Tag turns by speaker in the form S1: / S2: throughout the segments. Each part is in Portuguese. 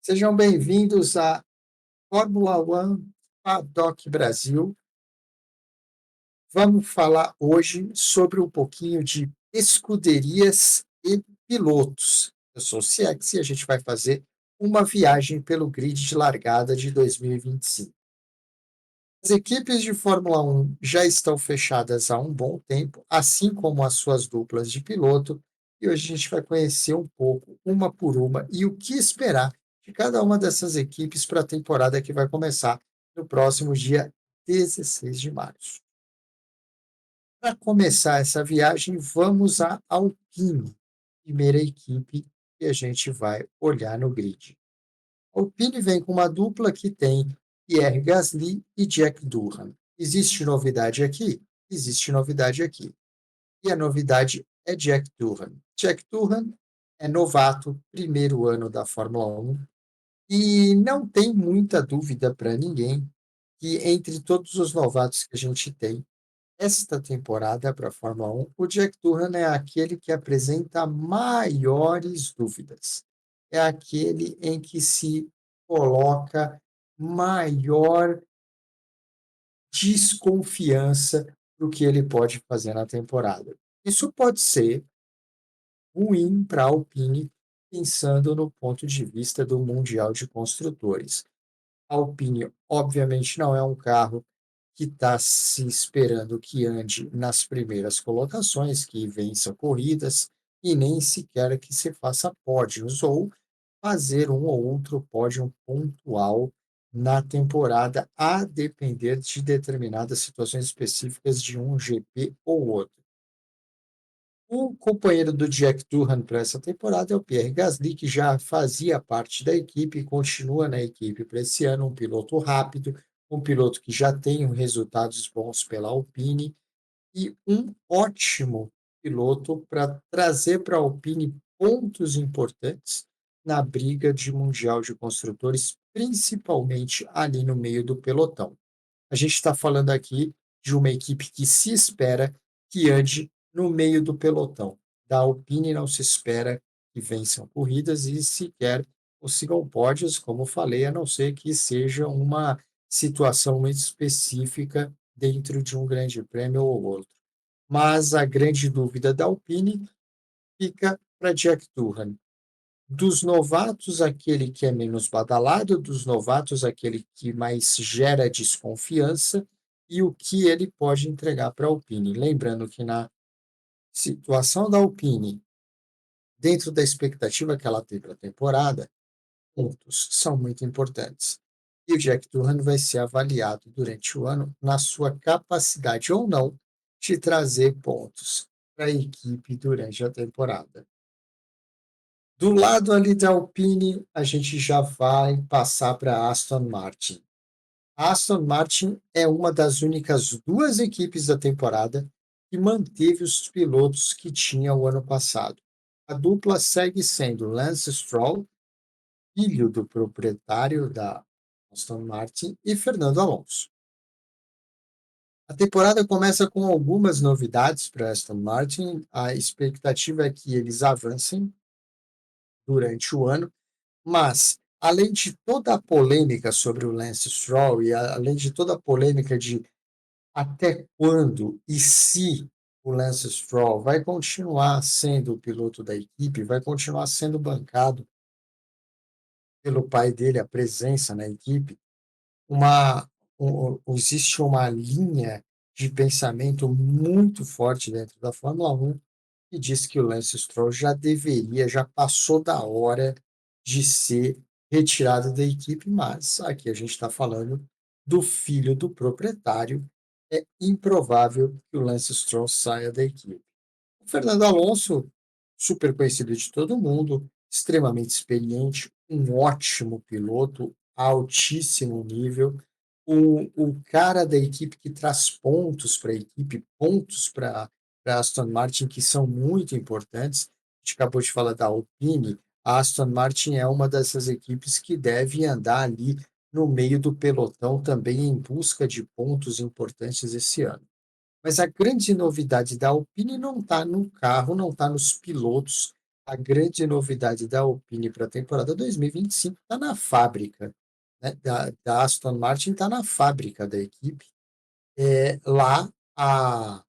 S1: Sejam bem-vindos à Fórmula One Paddock Brasil. Vamos falar hoje sobre um pouquinho de escuderias e pilotos. Eu sou o CX e a gente vai fazer uma viagem pelo grid de largada de 2025. As equipes de Fórmula 1 já estão fechadas há um bom tempo, assim como as suas duplas de piloto, e hoje a gente vai conhecer um pouco, uma por uma, e o que esperar de cada uma dessas equipes para a temporada que vai começar no próximo dia 16 de março. Para começar essa viagem, vamos à Alpine, primeira equipe que a gente vai olhar no grid. A Alpine vem com uma dupla que tem Pierre Gasly e Jack Durham. Existe novidade aqui? Existe novidade aqui. E a novidade é Jack Durham. Jack Durham é novato, primeiro ano da Fórmula 1, e não tem muita dúvida para ninguém que entre todos os novatos que a gente tem esta temporada para a Fórmula 1, o Jack Durham é aquele que apresenta maiores dúvidas. É aquele em que se coloca maior desconfiança do que ele pode fazer na temporada. Isso pode ser ruim para a Alpine, pensando no ponto de vista do Mundial de Construtores. A Alpine, obviamente, não é um carro que está se esperando que ande nas primeiras colocações, que vença corridas, e nem sequer que se faça pódios, ou fazer um ou outro pódio pontual na temporada, a depender de determinadas situações específicas de um GP ou outro. O companheiro do Jack Durham para essa temporada é o Pierre Gasly, que já fazia parte da equipe e continua na equipe para esse ano, um piloto rápido, um piloto que já tem resultados bons pela Alpine e um ótimo piloto para trazer para a Alpine pontos importantes na briga de Mundial de Construtores, principalmente ali no meio do pelotão. A gente está falando aqui de uma equipe que se espera que ande no meio do pelotão. Da Alpine não se espera que vençam corridas e sequer consigam pódios, como falei, a não ser que seja uma situação muito específica dentro de um grande prêmio ou outro. Mas a grande dúvida da Alpine fica para Jack Durham. Dos novatos, aquele que é menos badalado, dos novatos, aquele que mais gera desconfiança, e o que ele pode entregar para a Alpine. Lembrando que na situação da Alpine, dentro da expectativa que ela tem para a temporada, pontos são muito importantes. E o Jack Durham vai ser avaliado durante o ano na sua capacidade ou não de trazer pontos para a equipe durante a temporada. Do lado ali da Alpine, a gente já vai passar para a Aston Martin. A Aston Martin é uma das únicas duas equipes da temporada que manteve os pilotos que tinha o ano passado. A dupla segue sendo Lance Stroll, filho do proprietário da Aston Martin, e Fernando Alonso. A temporada começa com algumas novidades para a Aston Martin. A expectativa é que eles avancem durante o ano. Mas, além de toda a polêmica sobre o Lance Stroll e além de toda a polêmica de até quando e se o Lance Stroll vai continuar sendo o piloto da equipe, vai continuar sendo bancado pelo pai dele, a presença na equipe, existe uma linha de pensamento muito forte dentro da Fórmula 1 que diz que o Lance Stroll já deveria, já passou da hora de ser retirado da equipe, mas aqui a gente está falando do filho do proprietário. É improvável que o Lance Stroll saia da equipe. O Fernando Alonso, super conhecido de todo mundo, extremamente experiente, um ótimo piloto, altíssimo nível, o cara da equipe que traz pontos para a equipe, pontos para a Aston Martin, que são muito importantes. A gente acabou de falar da Alpine, a Aston Martin é uma dessas equipes que deve andar ali no meio do pelotão também em busca de pontos importantes esse ano. Mas a grande novidade da Alpine não está no carro, não está nos pilotos. A grande novidade da Alpine para a temporada 2025 está na fábrica, né, da Aston Martin, está na fábrica da equipe. Lá a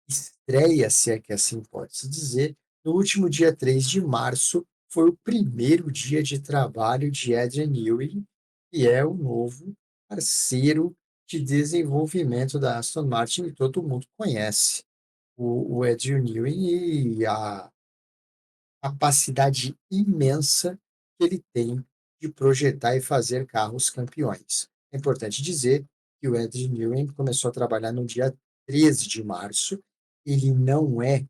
S1: estreia, se é que assim pode-se dizer, no último dia 3 de março, foi o primeiro dia de trabalho de Adrian Newey, que é o novo parceiro de desenvolvimento da Aston Martin, e todo mundo conhece o Adrian Newey e a capacidade imensa que ele tem de projetar e fazer carros campeões. É importante dizer que o Adrian Newey começou a trabalhar no dia 13 de março. Ele não é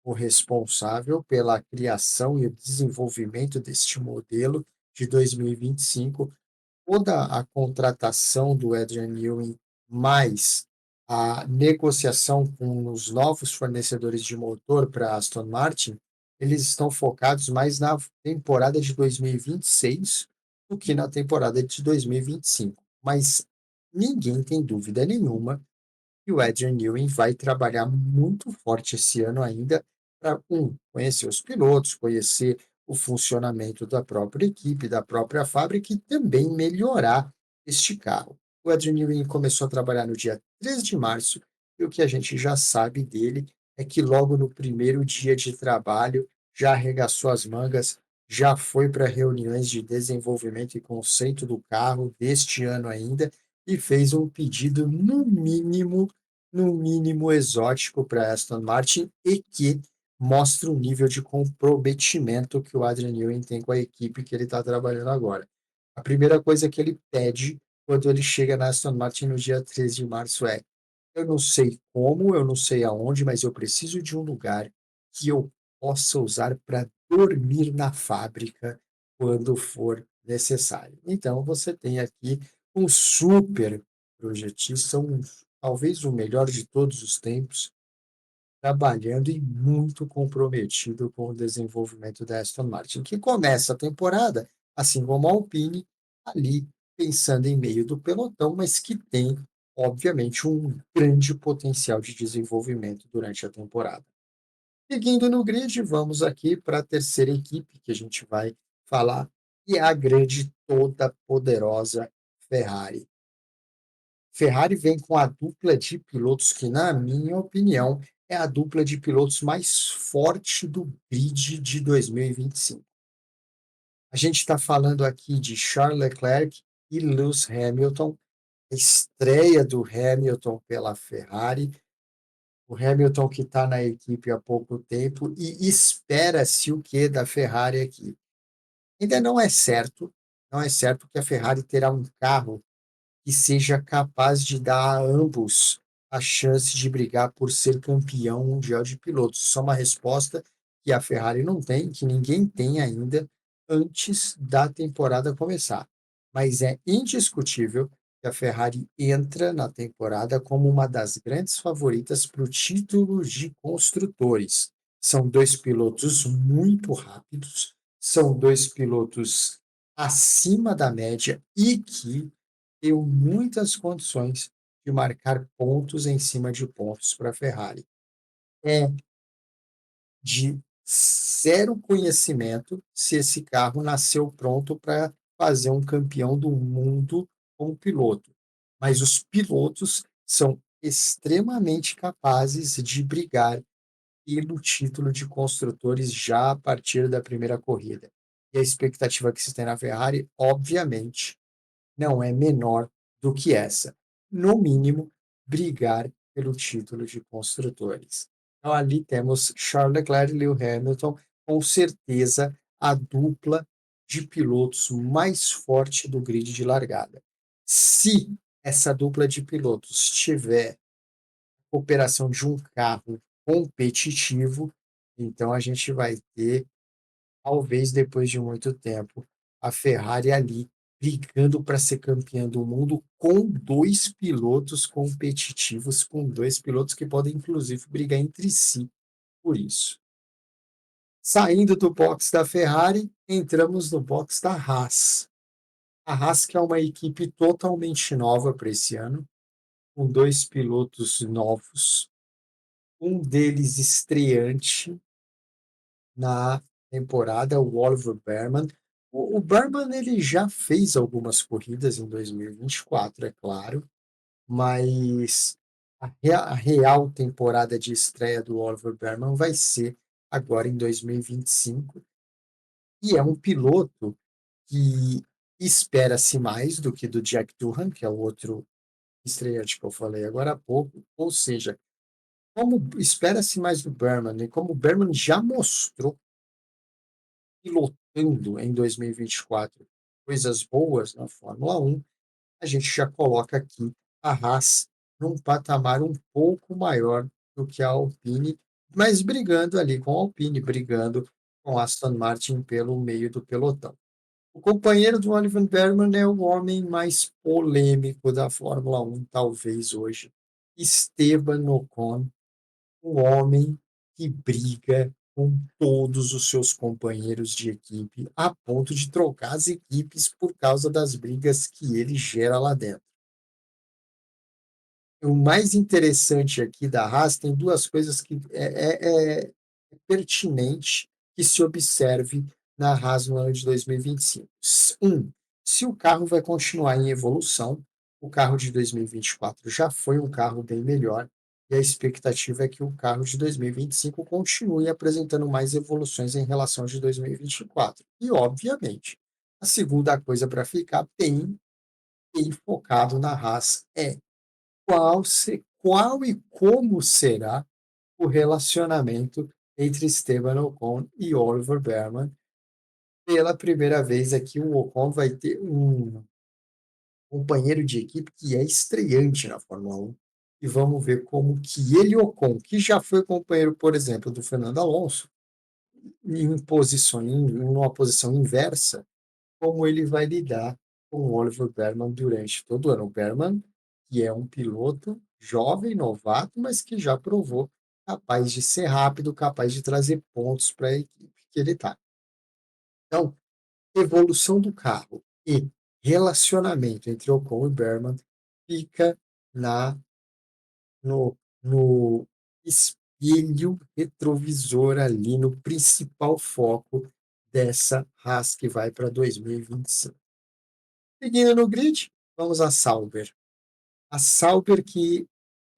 S1: o responsável pela criação e o desenvolvimento deste modelo de 2025. Toda a contratação do Adrian Newey, mais a negociação com os novos fornecedores de motor para a Aston Martin, eles estão focados mais na temporada de 2026 do que na temporada de 2025. Mas ninguém tem dúvida nenhuma e o Adrian Newey vai trabalhar muito forte esse ano ainda para, conhecer os pilotos, conhecer o funcionamento da própria equipe, da própria fábrica e também melhorar este carro. O Adrian Newey começou a trabalhar no dia 13 de março e o que a gente já sabe dele é que logo no primeiro dia de trabalho já arregaçou as mangas, já foi para reuniões de desenvolvimento e conceito do carro deste ano ainda e fez um pedido no mínimo exótico para Aston Martin e que mostra o nível de comprometimento que o Adrian Newey tem com a equipe que ele está trabalhando agora. A primeira coisa que ele pede quando ele chega na Aston Martin no dia 13 de março é: eu não sei como, eu não sei aonde, mas eu preciso de um lugar que eu possa usar para dormir na fábrica quando for necessário. Então, você tem aqui um super projetista, talvez o melhor de todos os tempos, trabalhando e muito comprometido com o desenvolvimento da Aston Martin, que começa a temporada, assim como a Alpine, ali pensando em meio do pelotão, mas que tem, obviamente, um grande potencial de desenvolvimento durante a temporada. Seguindo no grid, vamos aqui para a terceira equipe que a gente vai falar, que é a grande, toda poderosa Ferrari. Ferrari vem com a dupla de pilotos que, na minha opinião, é a dupla de pilotos mais forte do grid de 2025. A gente está falando aqui de Charles Leclerc e Lewis Hamilton, a estreia do Hamilton pela Ferrari, o Hamilton que está na equipe há pouco tempo e espera-se o que da Ferrari aqui. Ainda não é certo que a Ferrari terá um carro que seja capaz de dar a ambos a chance de brigar por ser campeão mundial de pilotos. Só uma resposta que a Ferrari não tem, que ninguém tem ainda antes da temporada começar. Mas é indiscutível que a Ferrari entra na temporada como uma das grandes favoritas para o título de construtores. São dois pilotos muito rápidos, são dois pilotos acima da média e que deu muitas condições de marcar pontos em cima de pontos para a Ferrari. É de zero conhecimento se esse carro nasceu pronto para fazer um campeão do mundo como piloto. Mas os pilotos são extremamente capazes de brigar pelo título de construtores já a partir da primeira corrida. E a expectativa que se tem na Ferrari, obviamente, não é menor do que essa. No mínimo, brigar pelo título de construtores. Então, ali temos Charles Leclerc e Lewis Hamilton, com certeza a dupla de pilotos mais forte do grid de largada. Se essa dupla de pilotos tiver operação de um carro competitivo, então a gente vai ter, talvez depois de muito tempo, a Ferrari ali brigando para ser campeã do mundo com dois pilotos competitivos, com dois pilotos que podem inclusive brigar entre si por isso. Saindo do box da Ferrari, entramos no box da Haas. A Haas que é uma equipe totalmente nova para esse ano, com dois pilotos novos, um deles estreante, na temporada, o Oliver Bearman. O Bearman ele já fez algumas corridas em 2024, é claro, mas a real temporada de estreia do Oliver Bearman vai ser agora em 2025, e é um piloto que espera-se mais do que do Jack Doohan, que é o outro estreante que eu falei agora há pouco, ou seja, como espera-se mais do Berman, e como o Berman já mostrou pilotando em 2024 coisas boas na Fórmula 1, a gente já coloca aqui a Haas num patamar um pouco maior do que a Alpine, mas brigando ali com a Alpine, brigando com a Aston Martin pelo meio do pelotão. O companheiro do Oliver Berman é o homem mais polêmico da Fórmula 1, talvez hoje. Esteban Ocon, um homem que briga com todos os seus companheiros de equipe, a ponto de trocar as equipes por causa das brigas que ele gera lá dentro. O mais interessante aqui da Haas tem duas coisas que é pertinente que se observe na Haas no ano de 2025. Se o carro vai continuar em evolução, o carro de 2024 já foi um carro bem melhor, e a expectativa é que o carro de 2025 continue apresentando mais evoluções em relação ao de 2024. E, obviamente, a segunda coisa para ficar bem focado na Haas é qual e como será o relacionamento entre Esteban Ocon e Oliver Bearman. Pela primeira vez aqui, o Ocon vai ter um companheiro de equipe que é estreante na Fórmula 1. E vamos ver como que ele, Ocon, que já foi companheiro, por exemplo, do Fernando Alonso, numa posição inversa, como ele vai lidar com o Oliver Bearman durante todo o ano. O Bearman, que é um piloto jovem, novato, mas que já provou capaz de ser rápido, capaz de trazer pontos para a equipe que ele está. Então, evolução do carro e relacionamento entre Ocon e Bearman fica na no espelho retrovisor ali, no principal foco dessa Haas que vai para 2025. Seguindo no grid, vamos a Sauber. A Sauber que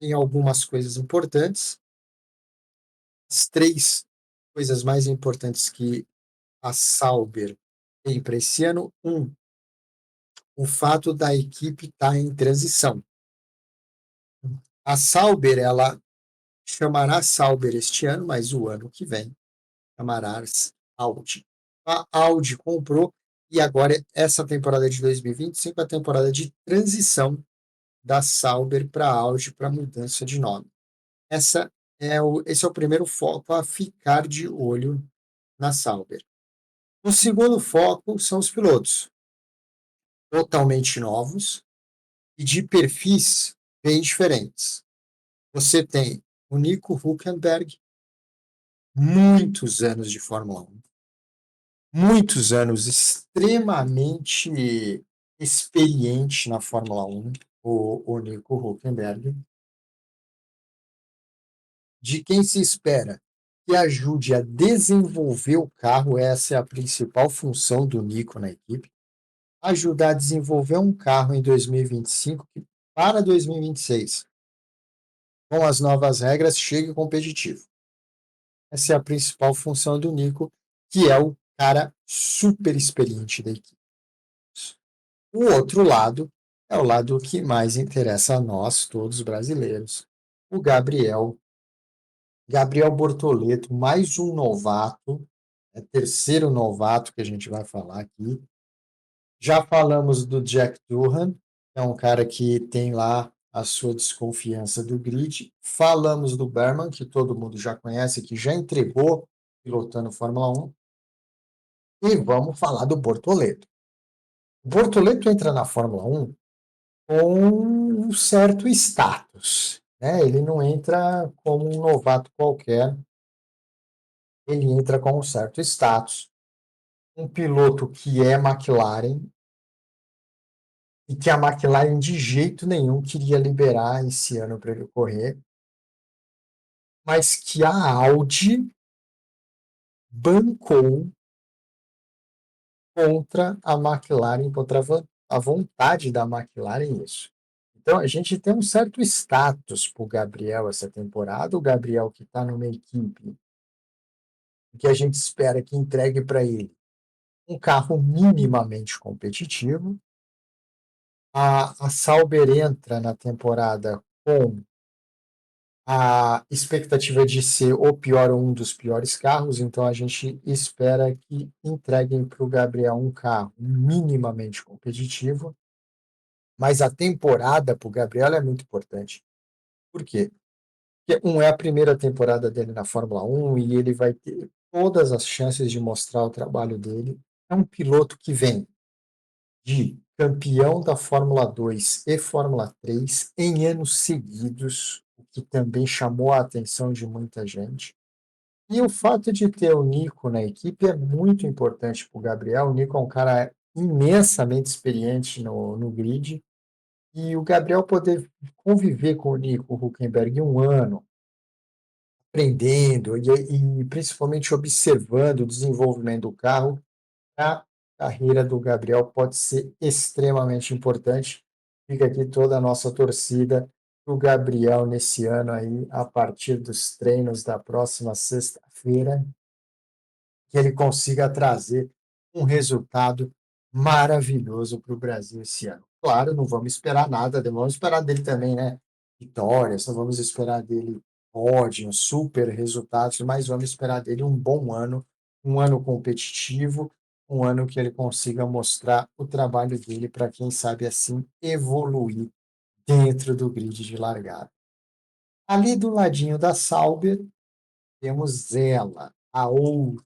S1: tem algumas coisas importantes. As três coisas mais importantes que a Sauber tem para esse ano. O fato da equipe estar em transição. A Sauber, ela chamará Sauber este ano, mas o ano que vem chamará Audi. A Audi comprou e agora essa temporada de 2025 é a temporada de transição da Sauber para a Audi para mudança de nome. Esse é o primeiro foco a ficar de olho na Sauber. O segundo foco são os pilotos, totalmente novos e de perfis bem diferentes. Você tem o Nico Hülkenberg, muitos anos de Fórmula 1, muitos anos extremamente experiente na Fórmula 1, o Nico Hülkenberg, de quem se espera que ajude a desenvolver o carro, essa é a principal função do Nico na equipe, ajudar a desenvolver um carro em 2025 que, para 2026, com as novas regras, chegue competitivo. Essa é a principal função do Nico, que é o cara super experiente da equipe. O outro lado é o lado que mais interessa a nós, todos brasileiros. O Gabriel Bortoleto, mais um novato, é terceiro novato que a gente vai falar aqui. Já falamos do Jack Doohan, que é um cara que tem lá a sua desconfiança do grid. Falamos do Berman, que todo mundo já conhece, que já entregou pilotando Fórmula 1. E vamos falar do Bortoleto. O Bortoleto entra na Fórmula 1 com um certo status, né? Ele não entra como um novato qualquer, ele entra com um certo status. Um piloto que é McLaren e que a McLaren de jeito nenhum queria liberar esse ano para ele correr, mas que a Audi bancou contra a McLaren, contra a vontade da McLaren isso. Então, a gente tem um certo status para o Gabriel essa temporada, o Gabriel que está numa equipe que a gente espera que entregue para ele um carro minimamente competitivo. A Sauber entra na temporada com a expectativa de ser o pior ou um dos piores carros, então a gente espera que entreguem para o Gabriel um carro minimamente competitivo, mas a temporada para o Gabriel é muito importante. Por quê? Porque é a primeira temporada dele na Fórmula 1 e ele vai ter todas as chances de mostrar o trabalho dele. É um piloto que vem de campeão da Fórmula 2 e Fórmula 3 em anos seguidos, o que também chamou a atenção de muita gente. E o fato de ter o Nico na equipe é muito importante para o Gabriel. O Nico é um cara imensamente experiente no grid. E o Gabriel poder conviver com o Nico Hülkenberg um ano, aprendendo e principalmente observando o desenvolvimento do carro, a carreira do Gabriel pode ser extremamente importante. Fica aqui toda a nossa torcida para o Gabriel nesse ano aí, a partir dos treinos da próxima sexta-feira, que ele consiga trazer um resultado maravilhoso para o Brasil esse ano. Claro, não vamos esperar nada, não vamos esperar dele também, né? Vitórias, não vamos esperar dele pódio, super resultados, mas vamos esperar dele um ano competitivo, um ano que ele consiga mostrar o trabalho dele para quem sabe assim evoluir dentro do grid de largada. Ali do ladinho da Sauber, temos ela, a outra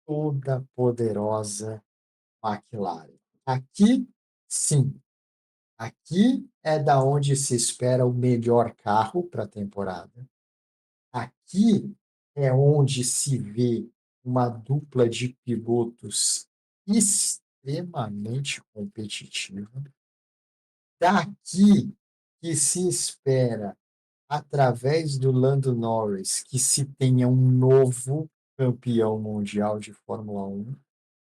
S1: toda poderosa McLaren. Aqui, sim, aqui é da onde se espera o melhor carro para a temporada. Aqui é onde se vê uma dupla de pilotos extremamente competitiva. Daqui que se espera, através do Lando Norris, que se tenha um novo campeão mundial de Fórmula 1.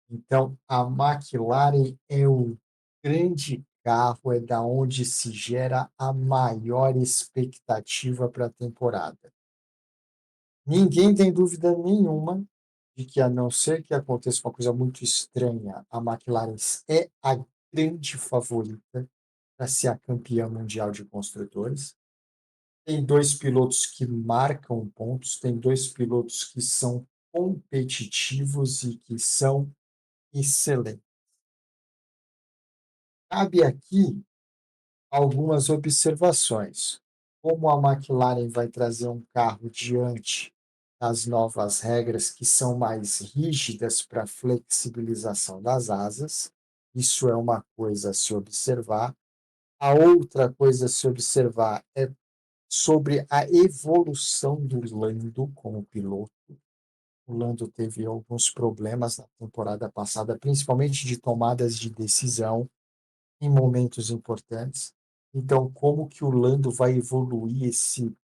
S1: Então, a McLaren é o grande carro, é da onde se gera a maior expectativa para a temporada. Ninguém tem dúvida nenhuma de que, a não ser que aconteça uma coisa muito estranha, a McLaren é a grande favorita para ser a campeã mundial de construtores. Tem dois pilotos que marcam pontos, tem dois pilotos que são competitivos e que são excelentes. Cabe aqui algumas observações. Como a McLaren vai trazer um carro diante das novas regras que são mais rígidas para a flexibilização das asas, isso é uma coisa a se observar. A outra coisa a se observar é sobre a evolução do Lando como piloto. O Lando teve alguns problemas na temporada passada, principalmente de tomadas de decisão em momentos importantes. Então, como que o Lando vai evoluir esse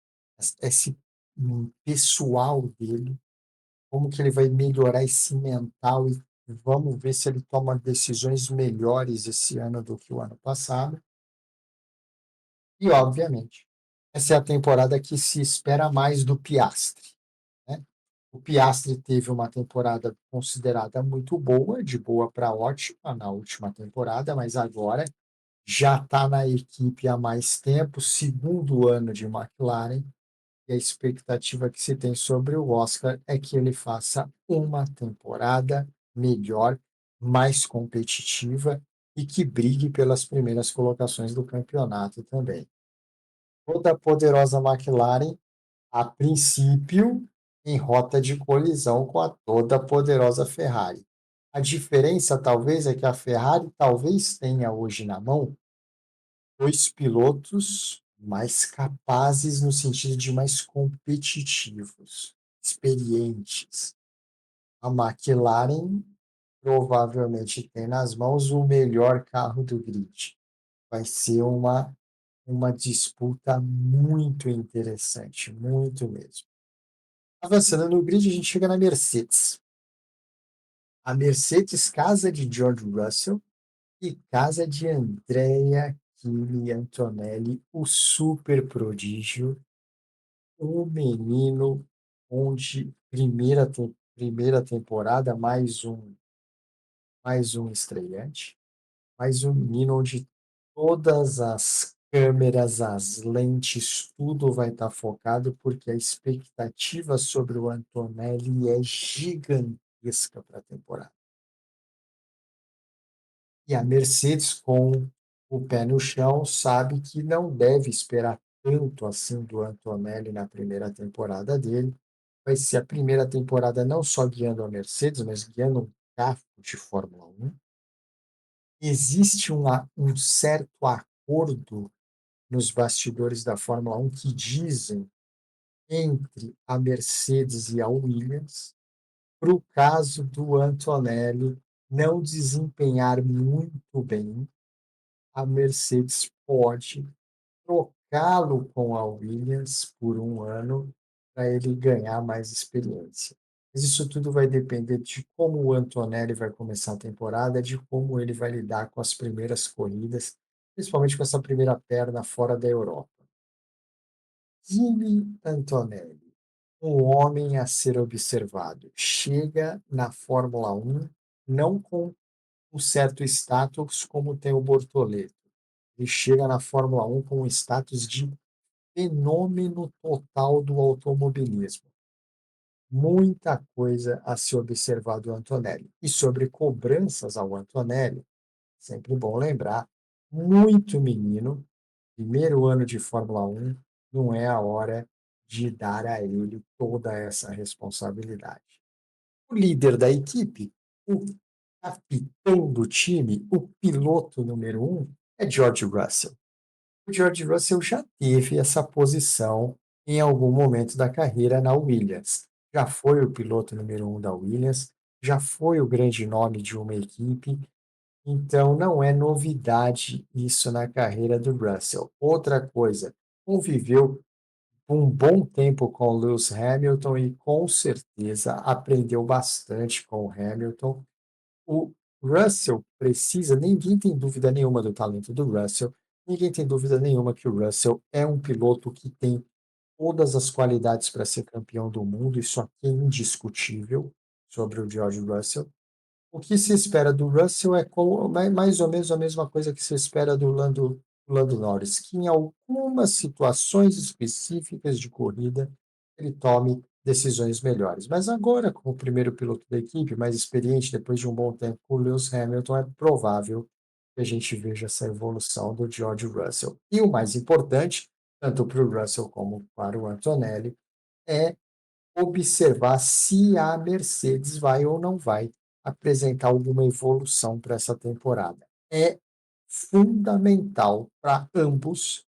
S1: pessoal dele? Como que ele vai melhorar esse mental? E vamos ver se ele toma decisões melhores esse ano do que o ano passado. E, obviamente, essa é a temporada que se espera mais do Piastri, né? O Piastri teve uma temporada considerada muito boa, de boa para ótima na última temporada, mas agora já está na equipe há mais tempo, segundo ano de McLaren, e a expectativa que se tem sobre o Oscar é que ele faça uma temporada melhor, mais competitiva e que brigue pelas primeiras colocações do campeonato também. Toda a poderosa McLaren, a princípio, em rota de colisão com a toda poderosa Ferrari. A diferença, talvez, é que a Ferrari talvez tenha hoje na mão dois pilotos mais capazes no sentido de mais competitivos, experientes. A McLaren provavelmente tem nas mãos o melhor carro do grid. Vai ser uma disputa muito interessante, muito mesmo. Avançando no grid, a gente chega na Mercedes. A Mercedes casa de George Russell e casa de Andrea Kimi Antonelli, o super prodígio, o menino onde primeira temporada, mais um estreante, mais um menino onde todas as câmeras, as lentes, tudo vai estar focado, porque a expectativa sobre o Antonelli é gigantesca para a temporada. E a Mercedes, com o pé no chão, sabe que não deve esperar tanto assim do Antonelli na primeira temporada dele. Vai ser a primeira temporada não só guiando a Mercedes, mas guiando um carro de Fórmula 1. Existe um certo acordo nos bastidores da Fórmula 1 que dizem entre a Mercedes e a Williams, para o caso do Antonelli não desempenhar muito bem, a Mercedes pode trocá-lo com a Williams por um ano para ele ganhar mais experiência. Mas isso tudo vai depender de como o Antonelli vai começar a temporada, de como ele vai lidar com as primeiras corridas, principalmente com essa primeira perna fora da Europa. Kimi Antonelli, um homem a ser observado, chega na Fórmula 1 não com um certo status como tem o Bortoleto. Ele chega na Fórmula 1 com um status de fenômeno total do automobilismo. Muita coisa a se observar do Antonelli. E sobre cobranças ao Antonelli, sempre bom lembrar, muito menino, primeiro ano de Fórmula 1, não é a hora de dar a ele toda essa responsabilidade. O líder da equipe, o capitão do time, o piloto número um, é George Russell. O George Russell já teve essa posição em algum momento da carreira na Williams. Já foi o piloto número um da Williams, já foi o grande nome de uma equipe, então não é novidade isso na carreira do Russell. Outra coisa, conviveu um bom tempo com o Lewis Hamilton e com certeza aprendeu bastante com o Hamilton. O Russell precisa, ninguém tem dúvida nenhuma do talento do Russell, ninguém tem dúvida nenhuma que o Russell é um piloto que tem todas as qualidades para ser campeão do mundo, isso aqui é indiscutível sobre o George Russell. O que se espera do Russell é mais ou menos a mesma coisa que se espera do Lando Norris, que em algumas situações específicas de corrida ele tome decisões melhores. Mas agora, como primeiro piloto da equipe, mais experiente, depois de um bom tempo com o Lewis Hamilton, é provável que a gente veja essa evolução do George Russell. E o mais importante, tanto para o Russell como para o Antonelli, é observar se a Mercedes vai ou não vai apresentar alguma evolução para essa temporada. É fundamental para ambos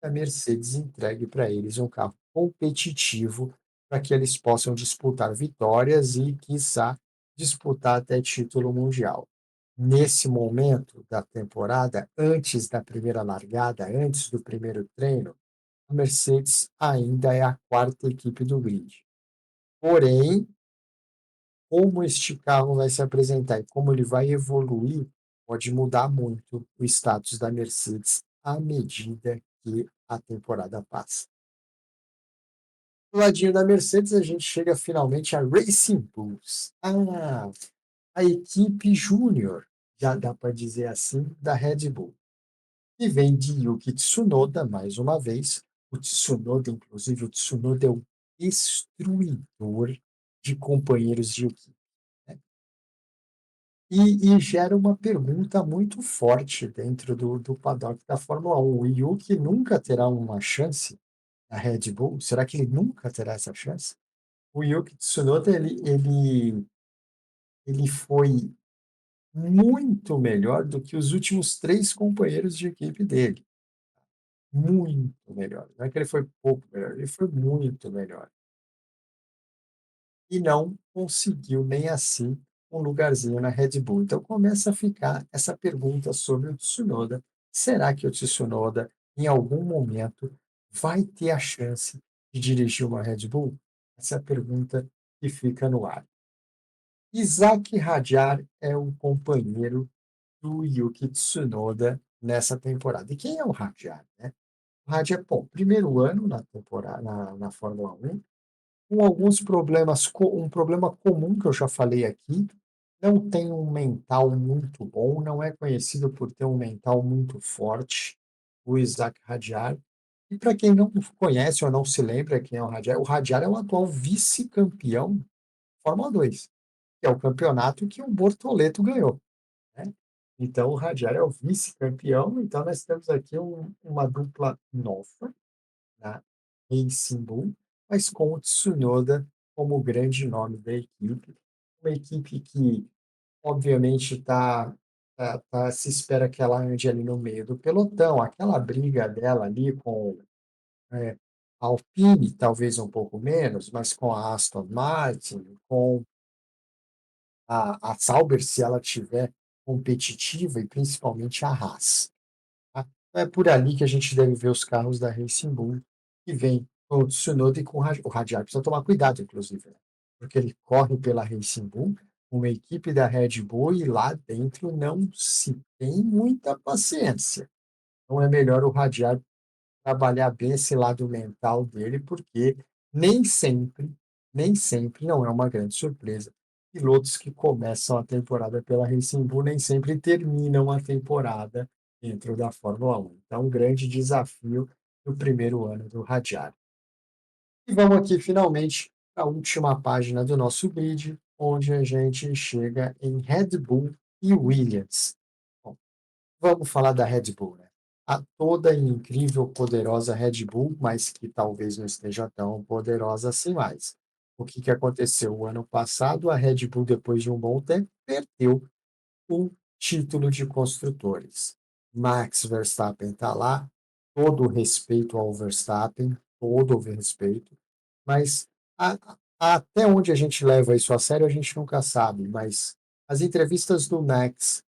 S1: que a Mercedes entregue para eles um carro competitivo para que eles possam disputar vitórias e, quiçá, disputar até título mundial. Nesse momento da temporada, antes da primeira largada, antes do primeiro treino, a Mercedes ainda é a quarta equipe do grid. Porém, como este carro vai se apresentar e como ele vai evoluir, pode mudar muito o status da Mercedes à medida que a temporada passa. Do ladinho da Mercedes, a gente chega finalmente a Racing Bulls, a equipe júnior, já dá para dizer assim, da Red Bull, que vem de Yuki Tsunoda, mais uma vez. O Tsunoda, inclusive, o Tsunoda é o destruidor de companheiros de equipe. Né? E gera uma pergunta muito forte dentro do paddock da Fórmula 1. O Yuki nunca terá uma chance na Red Bull? Será que ele nunca terá essa chance? O Yuki Tsunoda, ele foi muito melhor do que os últimos três companheiros de equipe dele. Muito melhor. Não é que ele foi pouco melhor, ele foi muito melhor. E não conseguiu nem assim um lugarzinho na Red Bull. Então começa a ficar essa pergunta sobre o Tsunoda. Será que o Tsunoda, em algum momento, vai ter a chance de dirigir uma Red Bull? Essa é a pergunta que fica no ar. Isaac Hadjar é o companheiro do Yuki Tsunoda nessa temporada. E quem é o Hadjar, né? O Hadjar, bom, primeiro ano na temporada na Fórmula 1, com alguns problemas, um problema comum que eu já falei aqui, não tem um mental muito bom, não é conhecido por ter um mental muito forte, o Isaac Hadjar. E para quem não conhece ou não se lembra quem é o Hadjar é o atual vice-campeão Fórmula 2, que é o campeonato que o Bortoleto ganhou, né? Então, o Hadjar é o vice-campeão, então nós temos aqui uma dupla nova, na Racing Bull, mas com o Tsunoda como o grande nome da equipe. Uma equipe que, obviamente, se espera que ela ande ali no meio do pelotão, aquela briga dela ali com a Alpine, talvez um pouco menos, mas com a Aston Martin, com a Sauber, se ela tiver competitiva, e principalmente a Haas. Tá? Então é por ali que a gente deve ver os carros da Racing Bull, que vem com o Tsunoda e com o Radiar. Precisa tomar cuidado, inclusive, né? Porque ele corre pela Racing Bull, uma equipe da Red Bull, e lá dentro não se tem muita paciência. Então é melhor o Radiar trabalhar bem esse lado mental dele, porque nem sempre, nem sempre não é uma grande surpresa. Pilotos que começam a temporada pela Racing Bull nem sempre terminam a temporada dentro da Fórmula 1. Então, um grande desafio no primeiro ano do Hadjar. E vamos aqui finalmente à última página do nosso grid, onde a gente chega em Red Bull e Williams. Bom, vamos falar da Red Bull, né? A toda e incrível, poderosa Red Bull, mas que talvez não esteja tão poderosa assim mais. O que que aconteceu? O ano passado, a Red Bull, depois de um bom tempo, perdeu o título de construtores. Max Verstappen está lá, todo o respeito ao Verstappen, todo o respeito, mas até onde a gente leva isso a sério, a gente nunca sabe, mas as entrevistas do Max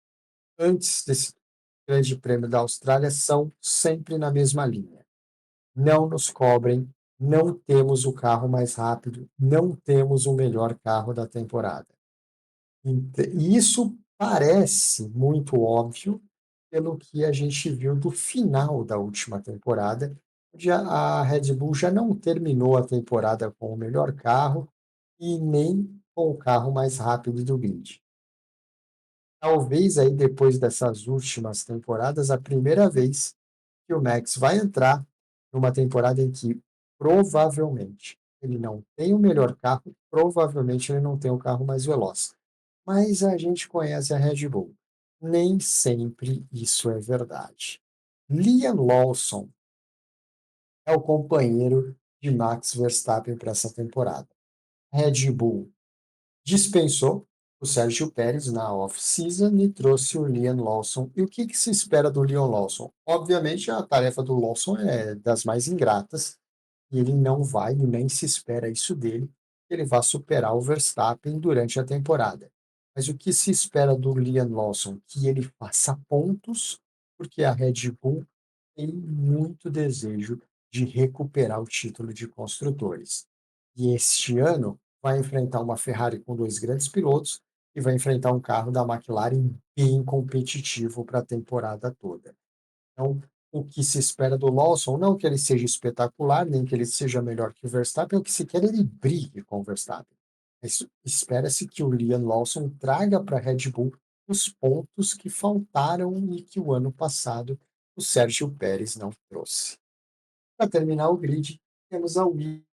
S1: antes desse Grande Prêmio da Austrália são sempre na mesma linha. Não nos cobrem, não temos o carro mais rápido, não temos o melhor carro da temporada. E isso parece muito óbvio pelo que a gente viu do final da última temporada, onde a Red Bull já não terminou a temporada com o melhor carro e nem com o carro mais rápido do grid. Talvez aí depois dessas últimas temporadas, a primeira vez que o Max vai entrar numa temporada em que provavelmente ele não tem o melhor carro, provavelmente ele não tem o carro mais veloz. Mas a gente conhece a Red Bull. Nem sempre isso é verdade. Liam Lawson é o companheiro de Max Verstappen para essa temporada. Red Bull dispensou o Sérgio Pérez na off-season e trouxe o Liam Lawson. E o que, que se espera do Liam Lawson? Obviamente, a tarefa do Lawson é das mais ingratas, e ele não vai, e nem se espera isso dele, que ele vá superar o Verstappen durante a temporada. Mas o que se espera do Liam Lawson? Que ele faça pontos, porque a Red Bull tem muito desejo de recuperar o título de construtores. E este ano vai enfrentar uma Ferrari com dois grandes pilotos e vai enfrentar um carro da McLaren bem competitivo para a temporada toda. Então, o que se espera do Lawson, não que ele seja espetacular, nem que ele seja melhor que o Verstappen, o que se quer é ele brigue com o Verstappen. Mas espera-se que o Liam Lawson traga para a Red Bull os pontos que faltaram e que o ano passado o Sérgio Pérez não trouxe. Para terminar o grid, temos a Williams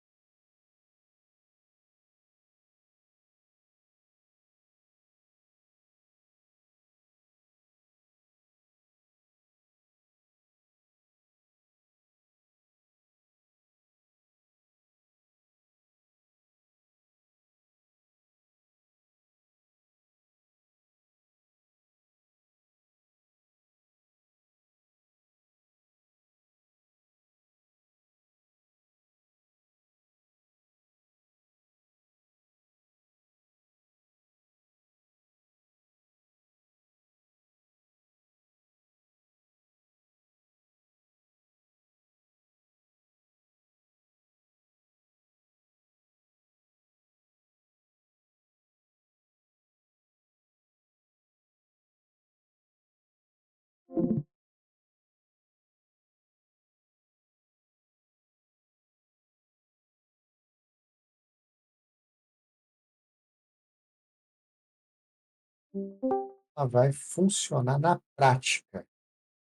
S1: ela vai funcionar na prática,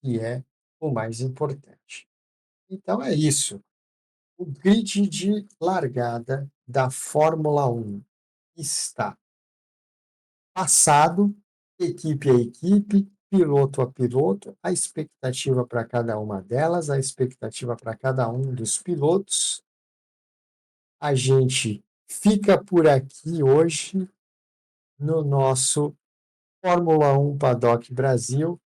S1: que é o mais importante. Então é isso. O grid de largada da Fórmula 1 está passado, equipe a equipe, piloto a piloto, a expectativa para cada uma delas, a expectativa para cada um dos pilotos. A gente fica por aqui hoje no nosso Fórmula 1 Paddock Brasil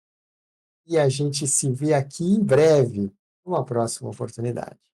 S1: e a gente se vê aqui em breve, numa próxima oportunidade.